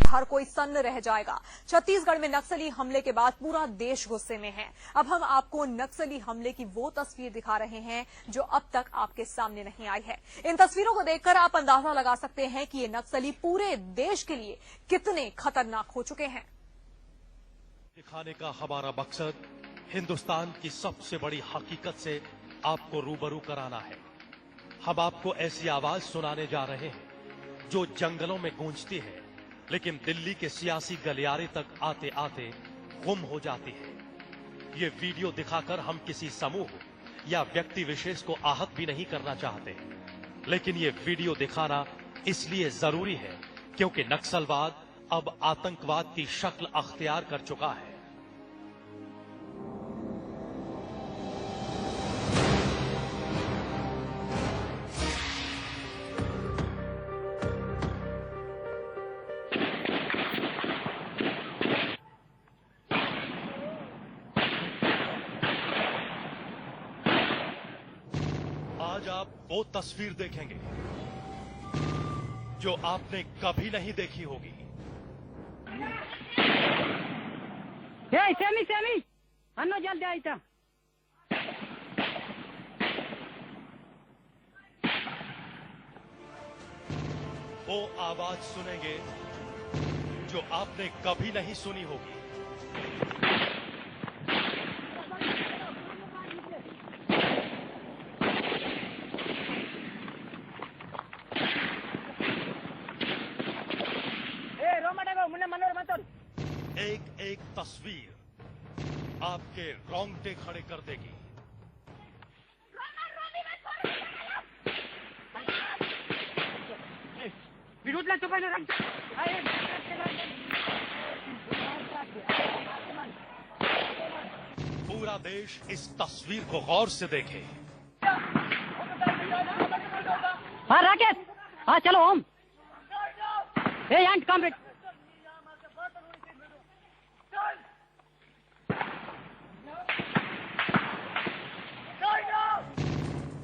हर कोई सन्न रह जाएगा। छत्तीसगढ़ में नक्सली हमले के बाद पूरा देश गुस्से में है। अब हम आपको नक्सली हमले की वो तस्वीर दिखा रहे हैं जो अब तक आपके सामने नहीं आई है। इन तस्वीरों को देखकर आप अंदाजा लगा सकते हैं कि ये नक्सली पूरे देश के लिए कितने खतरनाक हो चुके हैं। दिखाने का हमारा मकसद हिंदुस्तान की सबसे बड़ी हकीकत से आपको रूबरू कराना है। हम आपको ऐसी आवाज सुनाने जा रहे हैं जो जंगलों में गूंजती है, लेकिन दिल्ली के सियासी गलियारे तक आते आते गुम हो जाती है। ये वीडियो दिखाकर हम किसी समूह या व्यक्ति विशेष को आहत भी नहीं करना चाहते, लेकिन ये वीडियो दिखाना इसलिए जरूरी है क्योंकि नक्सलवाद अब आतंकवाद की शक्ल अख्तियार कर चुका है। आज आप वो तस्वीर देखेंगे जो आपने कभी नहीं देखी होगी। सेमी अन्नो जल्दी आइता। वो आवाज सुनेंगे जो आपने कभी नहीं सुनी होगी। एक एक तस्वीर आपके रोंगटे खड़े कर देगी। पूरा देश इस तस्वीर को गौर से देखे। हाँ राकेश, हाँ चलो हम कम।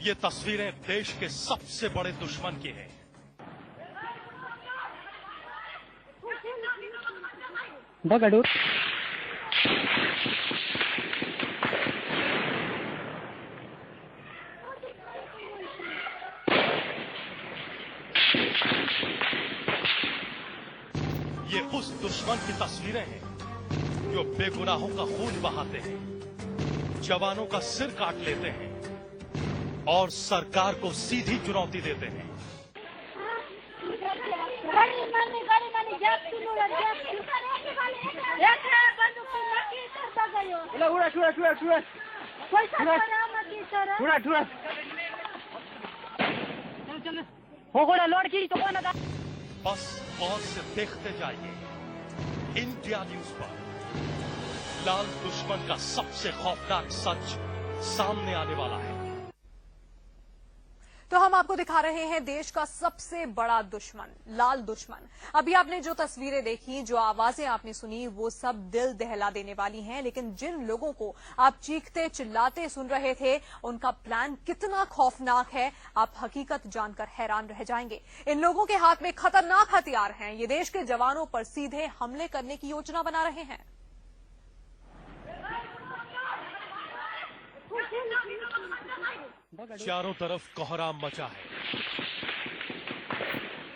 ये तस्वीरें देश के सबसे बड़े दुश्मन की हैं। बगड़ू ये उस दुश्मन की तस्वीरें हैं जो बेगुनाहों का खून बहाते हैं, जवानों का सिर काट लेते हैं और सरकार को सीधी चुनौती देते हैं। बस और से देखते जाइए इंडिया न्यूज पर। लाल दुश्मन का सबसे खौफनाक सच सामने आने वाला है। तो हम आपको दिखा रहे हैं देश का सबसे बड़ा दुश्मन, लाल दुश्मन। अभी आपने जो तस्वीरें देखी, जो आवाजें आपने सुनी, वो सब दिल दहला देने वाली हैं। लेकिन जिन लोगों को आप चीखते चिल्लाते सुन रहे थे, उनका प्लान कितना खौफनाक है, आप हकीकत जानकर हैरान रह जाएंगे। इन लोगों के हाथ में खतरनाक हथियार हैं। ये देश के जवानों पर सीधे हमले करने की योजना बना रहे हैं। चारों तरफ कोहराम मचा है।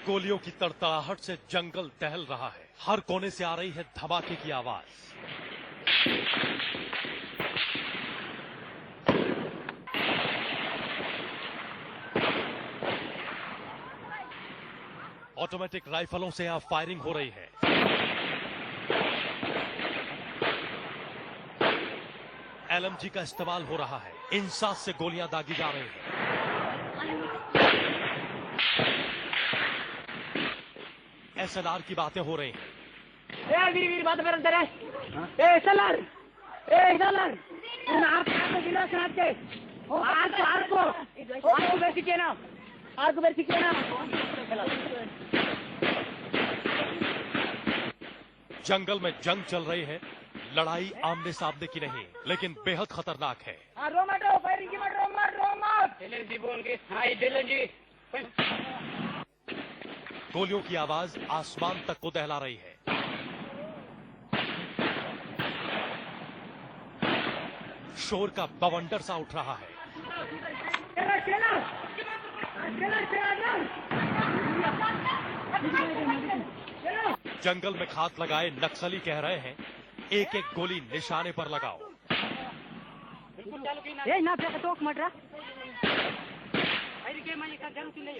गोलियों की तड़तड़ाहट से जंगल दहल रहा है। हर कोने से आ रही है धमाके की आवाज। ऑटोमेटिक राइफलों से यहां फायरिंग हो रही है। LMG का इस्तेमाल हो रहा है। इंसास से गोलियां दागी जा रही हैं। SLR की बातें हो रही हैं। जंगल में जंग चल रही है। लड़ाई आमने सामने की नहीं, लेकिन बेहद खतरनाक है। गोलियों की आवाज आसमान तक को दहला रही है। शोर का बवंडर सा उठ रहा है। जंगल में घात लगाए नक्सली कह रहे हैं, एक एक गोली निशाने पर लगाओ।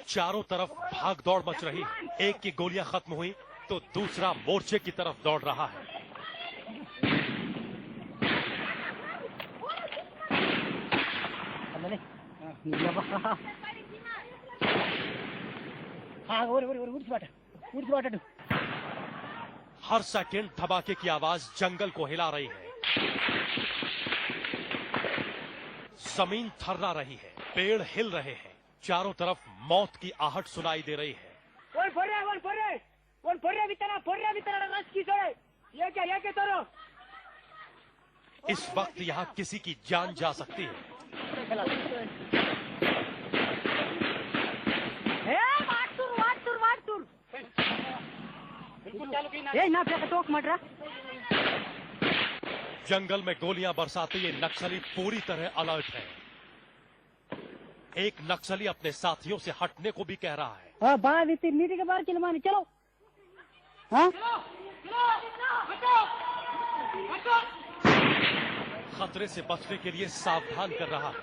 चारों तरफ भाग दौड़ मच रही है। एक की गोलियां खत्म हुई तो दूसरा मोर्चे की तरफ दौड़ रहा है। हर सेकंड धमाके की आवाज जंगल को हिला रही है। जमीन थर्रा रही है, पेड़ हिल रहे हैं, चारों तरफ मौत की आहट सुनाई दे रही है। इस वक्त यहाँ किसी की जान जा सकती है। जंगल में गोलियां बरसाते ये नक्सली पूरी तरह अलर्ट है। एक नक्सली अपने साथियों से हटने को भी कह रहा है। नीति के बाहर चिलमानी चलो। हाँ? खतरे से बचने के लिए सावधान कर रहा है।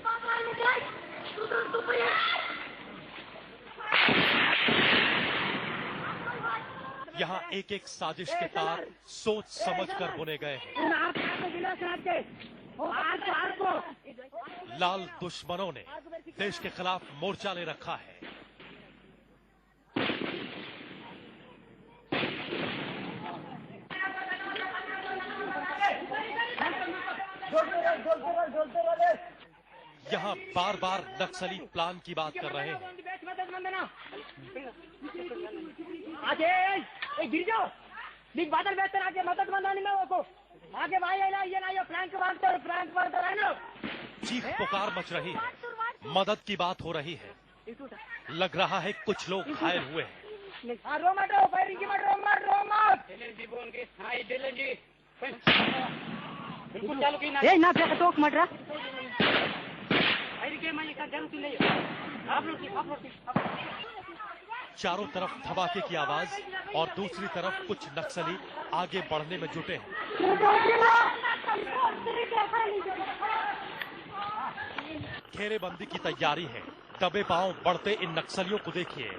यहाँ एक एक साजिश के तार सोच समझकर बुने गए हैं। लाल दुश्मनों ने देश के खिलाफ मोर्चा ले रखा है। यहाँ बार बार नक्सली प्लान की बात कर रहे हैं। गिर जाओ बिग बादल बेहतर आगे मदद मंदानी में वो आगे भाई ये ना फ्रैंक मारते चीख पुकार मच रही है, मदद की बात हो रही है। लग रहा है कुछ लोग घायल हुए हैं। चारों तरफ धमाके की आवाज और दूसरी तरफ कुछ नक्सली आगे बढ़ने में जुटे हैं। घेरेबंदी की तैयारी है। दबे पांव बढ़ते इन नक्सलियों को देखिए।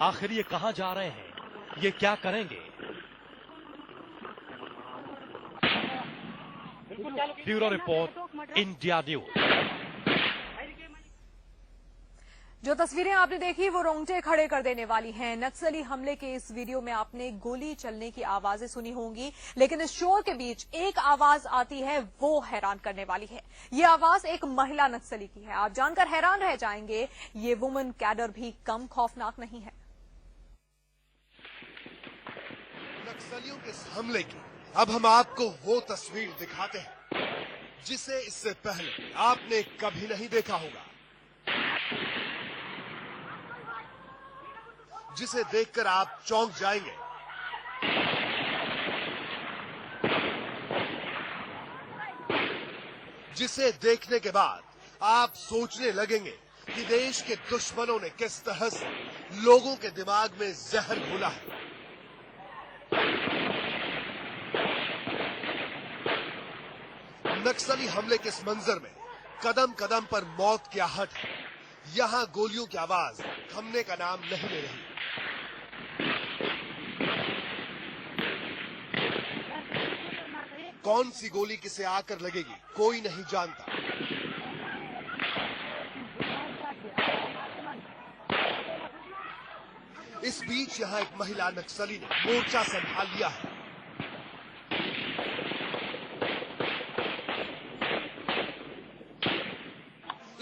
आखिर ये कहां जा रहे हैं? ये क्या करेंगे? Bureau report, India news. जो तस्वीरें आपने देखी वो रोंगटे खड़े कर देने वाली हैं। नक्सली हमले के इस वीडियो में आपने गोली चलने की आवाजें सुनी होंगी, लेकिन इस शोर के बीच एक आवाज आती है, वो हैरान करने वाली है। ये आवाज एक महिला नक्सली की है। आप जानकर हैरान रह जाएंगे, ये वुमेन कैडर भी कम खौफनाक नहीं है। नक्सलियों के इस हमले की अब हम आपको वो तस्वीर दिखाते हैं जिसे इससे पहले आपने कभी नहीं देखा होगा, जिसे देखकर आप चौंक जाएंगे। जिसे देखने के बाद आप सोचने लगेंगे कि देश के दुश्मनों ने किस तरह से लोगों के दिमाग में जहर घोला है। नक्सली हमले के इस मंजर में कदम कदम पर मौत की आहट है। यहां गोलियों की आवाज थमने का नाम नहीं ले रही। कौन सी गोली किसे आकर लगेगी कोई नहीं जानता। इस बीच यहां एक महिला नक्सली ने मोर्चा संभाल लिया है।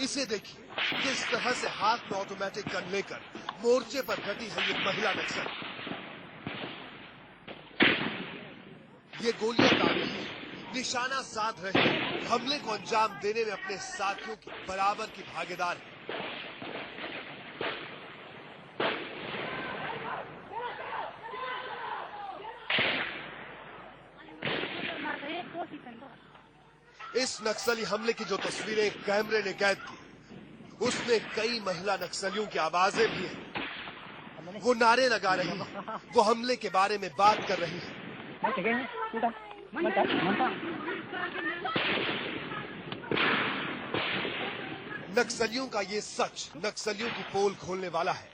इसे देखिए किस तरह से हाथ में ऑटोमेटिक गन लेकर मोर्चे पर डटी है ये महिला नक्सली। ये गोलियां दाग रही है, निशाना साध रहे हमले को अंजाम देने में अपने साथियों की बराबर की भागीदार है। इस नक्सली हमले की जो तस्वीरें कैमरे ने कैद की, उसमें कई महिला नक्सलियों की आवाजें भी हैं। वो नारे लगा रही हैं, वो हमले के बारे में बात कर रही हैं। नक्सलियों का ये सच नक्सलियों की पोल खोलने वाला है।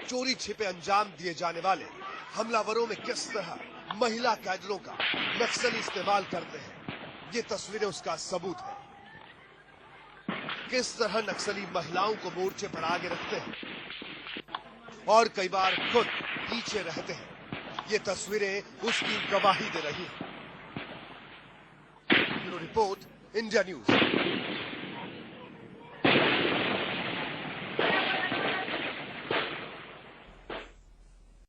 चोरी छिपे अंजाम दिए जाने वाले हमलावरों में किस तरह महिला कैडरों का नक्सली इस्तेमाल करते हैं, ये तस्वीरें उसका सबूत है। किस तरह नक्सली महिलाओं को मोर्चे पर आगे रखते हैं और कई बार खुद पीछे रहते हैं, ये तस्वीरें उसकी गवाही दे रही हैं। Bureau report, India news.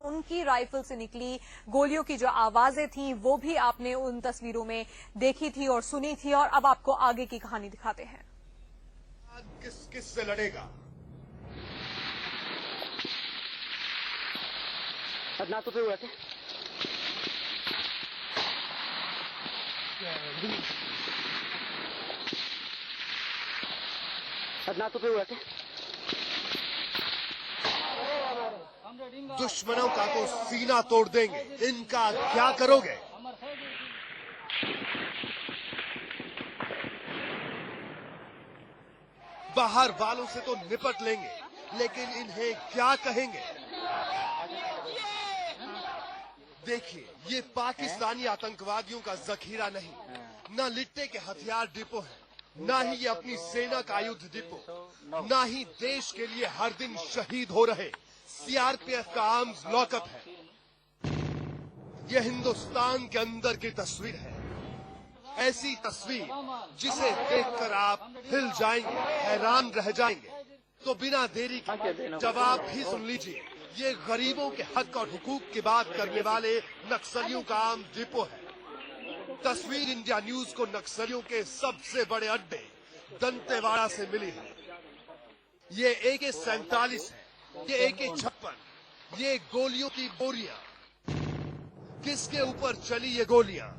उनकी राइफल से निकली गोलियों की जो आवाजें थीं वो भी आपने उन तस्वीरों में देखी थी और सुनी थी, और अब आपको आगे की कहानी दिखाते हैं। किस से लड़ेगा? ना तो हुआ थे हुआ थे दुश्मनों का तो सीना तोड़ देंगे, इनका क्या करोगे? बाहर वालों से तो निपट लेंगे, लेकिन इन्हें क्या कहेंगे? देखिए, ये पाकिस्तानी आतंकवादियों का जखीरा नहीं, न लिट्टे के हथियार डिपो है, न ही ये अपनी सेना का युद्ध डिपो, न ही देश के लिए हर दिन शहीद हो रहे सीआरपीएफ का आर्म्स लॉकअप है। यह हिंदुस्तान के अंदर की तस्वीर है, ऐसी तस्वीर जिसे देखकर आप हिल जाएंगे, हैरान रह जाएंगे। तो बिना देरी के जवाब भी सुन लीजिए। ये गरीबों के हक और हुकूक की बात करने वाले नक्सलियों का आम डिपो है। तस्वीर इंडिया न्यूज को नक्सलियों के सबसे बड़े अड्डे दंतेवाड़ा से मिली है। ये AK-47 है, ये AK-56, ये गोलियों की बोरियां। किसके ऊपर चली ये गोलियां?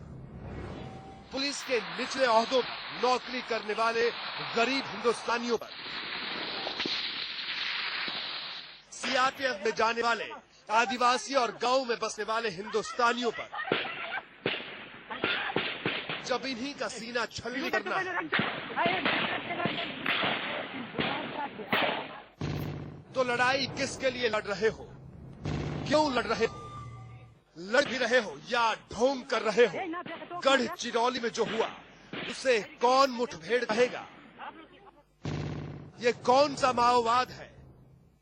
पुलिस के निचले ओहदों पर नौकरी करने वाले गरीब हिंदुस्तानियों पर, सीआरपीएफ में जाने वाले आदिवासी और गांव में बसने वाले हिंदुस्तानियों पर। जब इन्हीं का सीना छलनी करना है तो लड़ाई किसके लिए लड़ रहे हो? क्यों लड़ रहे हो? लड़ भी रहे हो या ढोंग कर रहे हो? गढ़ चिरौली में जो हुआ उसे कौन मुठभेड़ कहेगा? ये कौन सा माओवाद है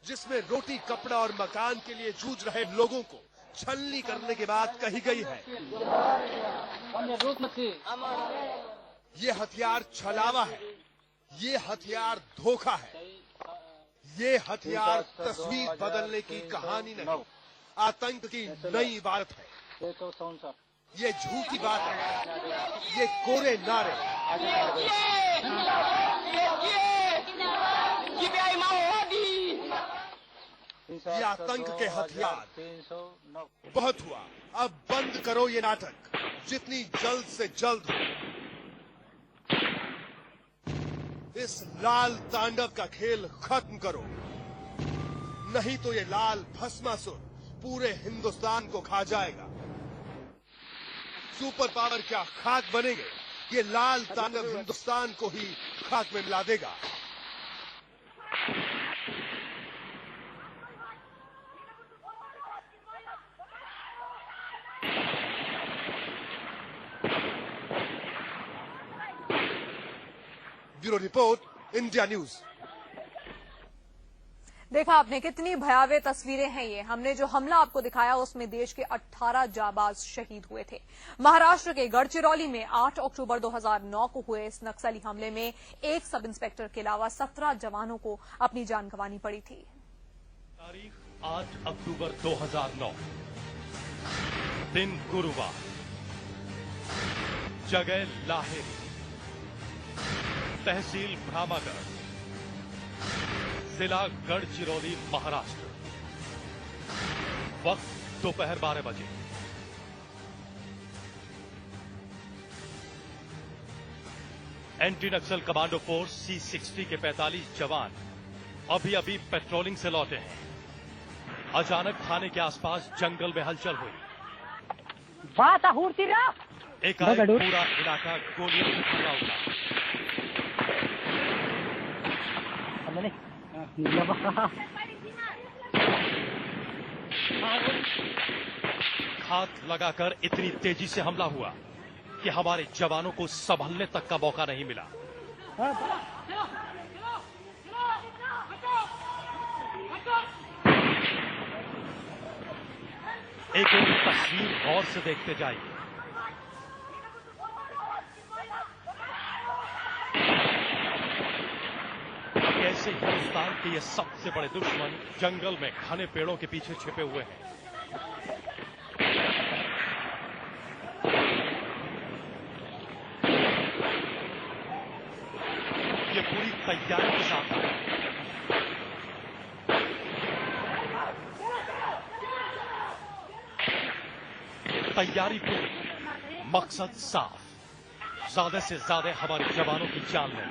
जिसमें रोटी, कपड़ा और मकान के लिए जूझ रहे लोगों को छलनी करने के बाद कही गई है? ये हथियार छलावा है, ये हथियार धोखा है, ये हथियार तस्वीर बदलने की कहानी नहीं, आतंक की नई इबारत है। ये झूठी बात है, ये कोरे नारे। ये आतंक के हथियार। बहुत हुआ, अब बंद करो ये नाटक, जितनी जल्द से जल्द हो। इस लाल तांडव का खेल खत्म करो, नहीं तो ये लाल भस्मासुर पूरे हिंदुस्तान को खा जाएगा। सुपर पावर क्या खाक बनेंगे, ये लाल तांडव हिंदुस्तान को ही खाक में मिला देगा। Bureau report, India news. देखा आपने कितनी भयावह तस्वीरें हैं ये। हमने जो हमला आपको दिखाया उसमें देश के 18 जाबाज शहीद हुए थे। महाराष्ट्र के गढ़चिरौली में 8 अक्टूबर 2009 को हुए इस नक्सली हमले में एक सब इंस्पेक्टर के अलावा 17 जवानों को अपनी जान गंवानी पड़ी थी। तारीख 8 अक्टूबर 2009, दिन गुरुवार। जगह लाहेरी, तहसील भ्रामागढ़, जिला गढ़चिरौली, महाराष्ट्र। वक्त दोपहर 12 बजे। एंटी नक्सल कमांडो फोर्स C-60 के 45 जवान अभी अभी पेट्रोलिंग से लौटे हैं। अचानक थाने के आसपास जंगल में हलचल हुई। एकाएक पूरा इलाका गोलियों से भरा उठा। हाथ लगाकर इतनी तेजी से हमला हुआ कि हमारे जवानों को संभलने तक का मौका नहीं मिला। एक तस्वीर गौर से देखते जाइए। कैसे हिंदुस्तान के ये सबसे बड़े दुश्मन जंगल में घने पेड़ों के पीछे छिपे हुए हैं। ये पूरी तैयारी के साथ है। तैयारी पूरी, मकसद साफ, ज्यादा से ज्यादा हमारे जवानों की जान लें।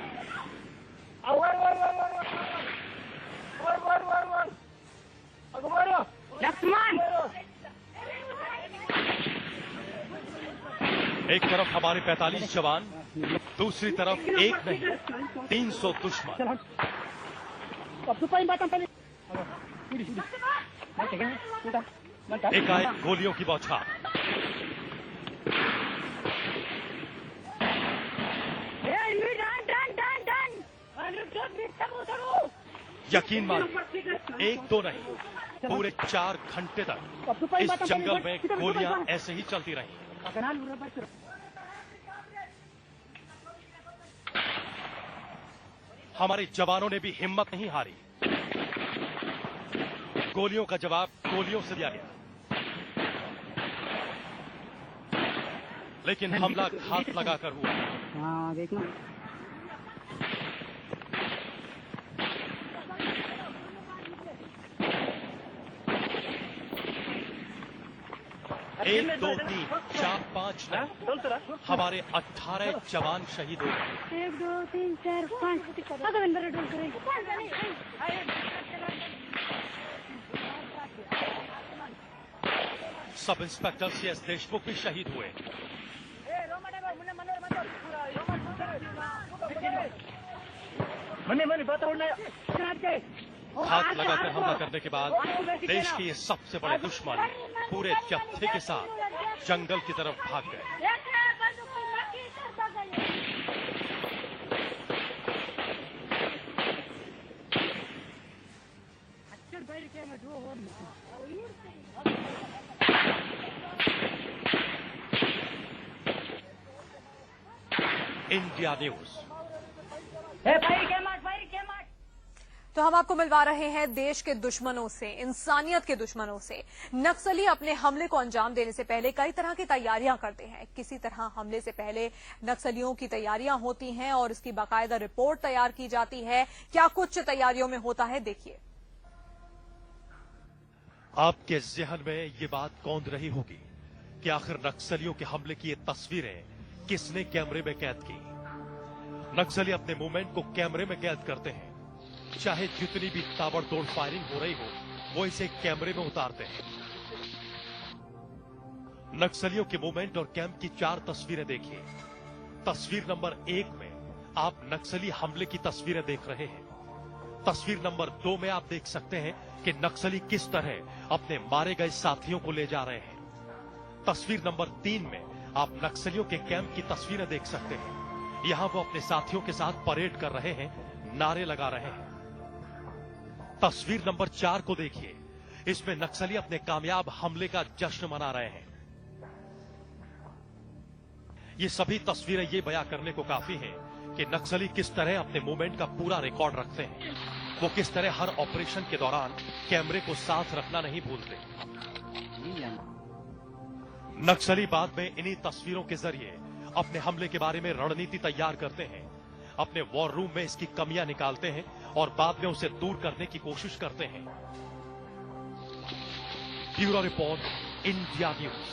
एक तरफ हमारे 45 जवान, दूसरी तरफ एक नहीं 300 दुश्मन। एकाएक गोलियों की बौछार। यकीन मानिए, एक दो नहीं, पूरे 4 घंटे तक इस जंगल में गोलियां ऐसे ही चलती रहीं। हमारे जवानों ने भी हिम्मत नहीं हारी। गोलियों का जवाब गोलियों से दिया गया, लेकिन हमला घात लगाकर हुआ। एक, दो, तीन, 4, 5 नहीं, हमारे 18 जवान शहीद हो गए। 1, 2, 3, 4, 5 सब इंस्पेक्टर CS देशमुख भी शहीद हुए। हाथ लगाकर हमला करने के बाद देश के ये सबसे बड़े दुश्मन पूरे जत्थे के साथ जंगल की तरफ भाग गए। India news. तो हम आपको मिलवा रहे हैं देश के दुश्मनों से, इंसानियत के दुश्मनों से। नक्सली अपने हमले को अंजाम देने से पहले कई तरह की तैयारियां करते हैं। किसी तरह हमले से पहले नक्सलियों की तैयारियां होती हैं और इसकी बाकायदा रिपोर्ट तैयार की जाती है। क्या कुछ तैयारियों में होता है, देखिए। आपके ज़हन में ये बात कौंध रही होगी कि आखिर नक्सलियों के हमले की ये तस्वीरें किसने कैमरे में कैद की। नक्सली अपने मूवमेंट को कैमरे में कैद करते हैं। चाहे जितनी भी ताबड़तोड़ फायरिंग हो रही हो, वो इसे कैमरे में उतारते हैं। नक्सलियों के मूवमेंट और कैंप की 4 तस्वीरें देखिए। तस्वीर नंबर 1 में आप नक्सली हमले की तस्वीरें देख रहे हैं। तस्वीर नंबर 2 में आप देख सकते हैं कि नक्सली किस तरह अपने मारे गए साथियों को ले जा रहे हैं। तस्वीर नंबर 3 में आप नक्सलियों के कैंप की तस्वीरें देख सकते हैं। यहां वो अपने साथियों के साथ परेड कर रहे हैं, नारे लगा रहे हैं। तस्वीर नंबर 4 को देखिए। इसमें नक्सली अपने कामयाब हमले का जश्न मना रहे हैं। ये सभी तस्वीरें ये बयां करने को काफी हैं कि नक्सली किस तरह अपने मूवमेंट का पूरा रिकॉर्ड रखते हैं। वो किस तरह हर ऑपरेशन के दौरान कैमरे को साथ रखना नहीं भूलते। नक्सली बाद में इन्हीं तस्वीरों के जरिए अपने हमले के बारे में रणनीति तैयार करते हैं, अपने वॉर रूम में इसकी कमियां निकालते हैं और बाद में उसे दूर करने की कोशिश करते हैं। Bureau report, India news.